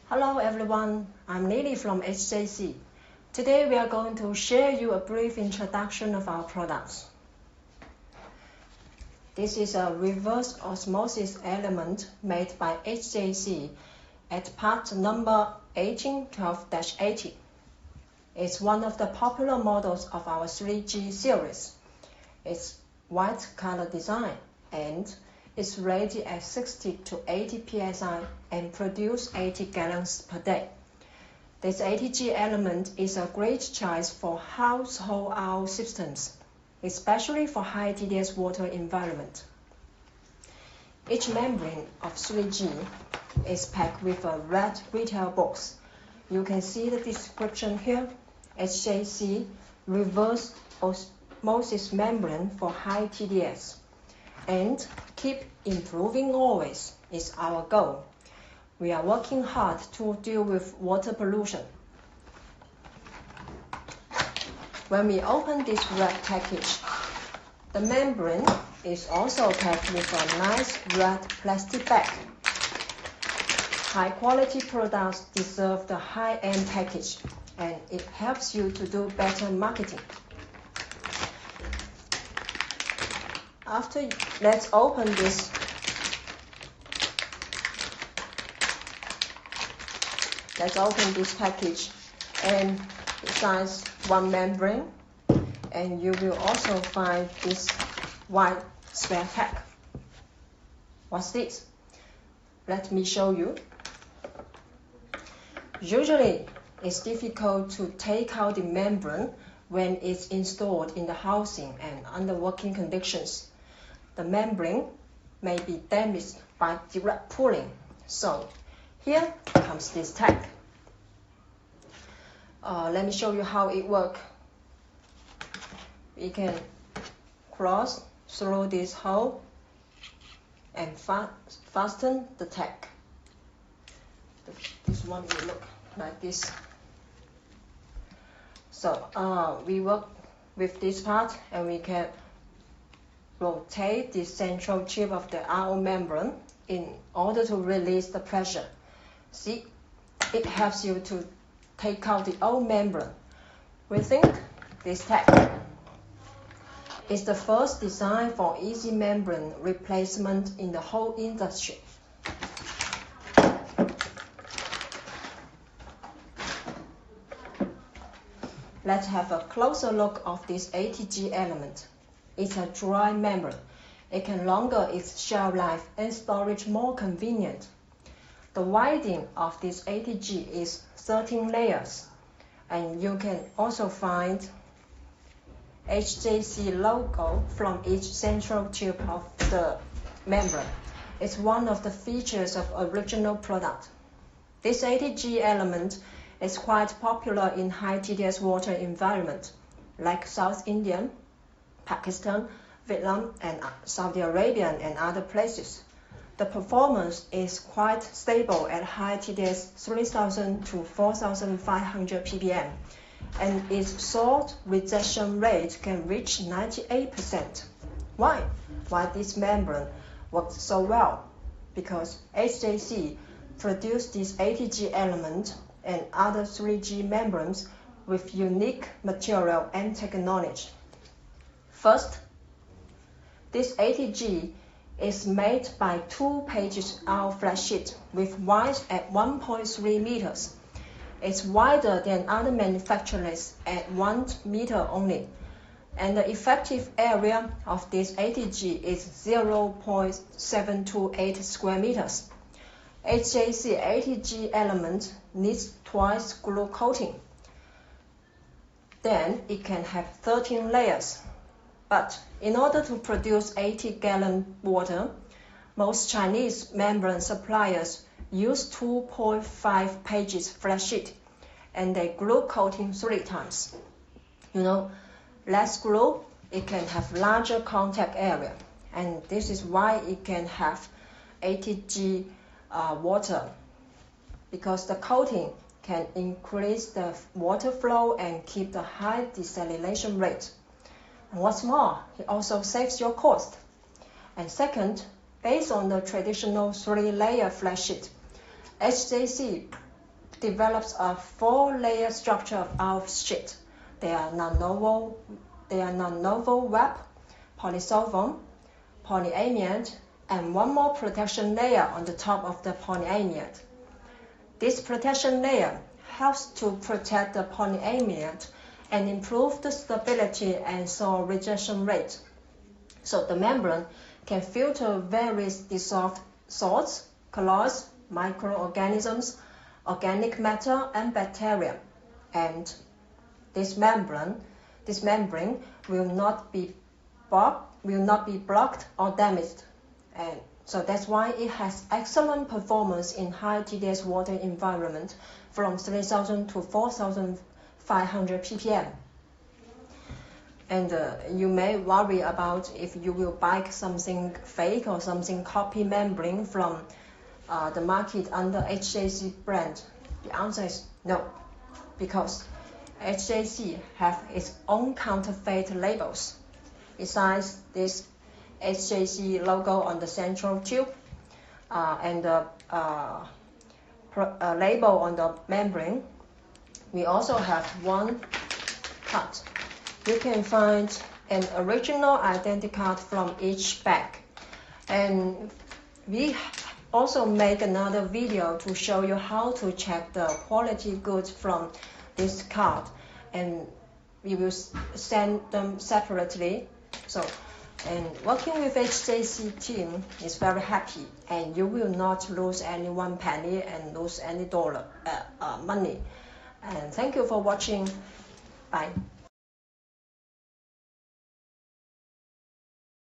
Hello everyone, I'm Lily from HJC. Today we are going to share you a brief introduction of our products. This is a reverse osmosis element made by HJC at part number 1812-80. It's one of the popular models of our 3G series. It's white color design and it's rated at 60 to 80 psi and produce 80 gallons per day. This 80G element is a great choice for household RO systems, especially for high TDS water environment. Each membrane of 3G is packed with a red retail box. You can see the description here. HJC Reverse osmosis membrane for high TDS. And keep improving always is our goal. We are working hard to deal with water pollution. When we open this red package, the membrane is also packed with a nice red plastic bag. High quality products deserve the high-end package, and it helps you to do better marketing. Let's open this. Let's open this package, and besides one membrane, and you will also find this white spare pack. What's this? Let me show you. Usually, it's difficult to take out the membrane when it's installed in the housing and under working conditions. The membrane may be damaged by direct pulling. So here comes this tag. Let me show you how it works. We can cross through this hole and fasten the tag. This one will look like this. So we work with this part, and we can rotate the central tube of the RO membrane in order to release the pressure. See, it helps you to take out the old membrane. We think this tag is the first design for easy membrane replacement in the whole industry. Let's have a closer look of this 80G element. It's a dry membrane. It can longer its shelf life and storage more convenient. The widening of this 80G is 13 layers, and you can also find HJC logo from each central tube of the membrane. It's one of the features of original product. This 80G element is quite popular in high TDS water environment like South India, Pakistan, Vietnam, and Saudi Arabia, and other places. The performance is quite stable at high TDS 3000 to 4500 ppm, and its salt rejection rate can reach 98%. Why? Why this membrane works so well? Because HJC produced this 80G element and other 3G membranes with unique material and technology. First, this 80G is made by 2 pages RO flat sheet with width at 1.3 meters. It's wider than other manufacturers at 1 meter only, and the effective area of this 80G is 0.728 square meters. HJC 80G element needs twice glue coating. Then it can have 13 layers. But in order to produce 80-gallon water, most Chinese membrane suppliers use 2.5 pages flat sheet, and they glue coating 3 times. Less glue, it can have larger contact area, and this is why it can have 80G water, because the coating can increase the water flow and keep the high desalination rate. And what's more, it also saves your cost. And second, based on the traditional 3-layer flat sheet, HJC develops a 4-layer structure of our sheet. They are non-novel web, polysulfone, polyamide, and one more protection layer on the top of the polyamide. This protection layer helps to protect the polyamide and improve the stability and soil rejection rate. So the membrane can filter various dissolved salts, colloids, microorganisms, organic matter, and bacteria. And this membrane will not be blocked or damaged. And so that's why it has excellent performance in high TDS water environment from 3,000 to 4,500 ppm. And you may worry about if you will buy something fake or something copy membrane from the market under HJC brand. The answer is no, because HJC have its own counterfeit labels. Besides this HJC logo on the central tube and the label on the membrane, we also have one card. You can find an original identity card from each bag. And we also make another video to show you how to check the quality goods from this card. And we will send them separately. So, and working with HJC team is very happy, and you will not lose any 1 penny and lose any money. And thank you for watching. Bye.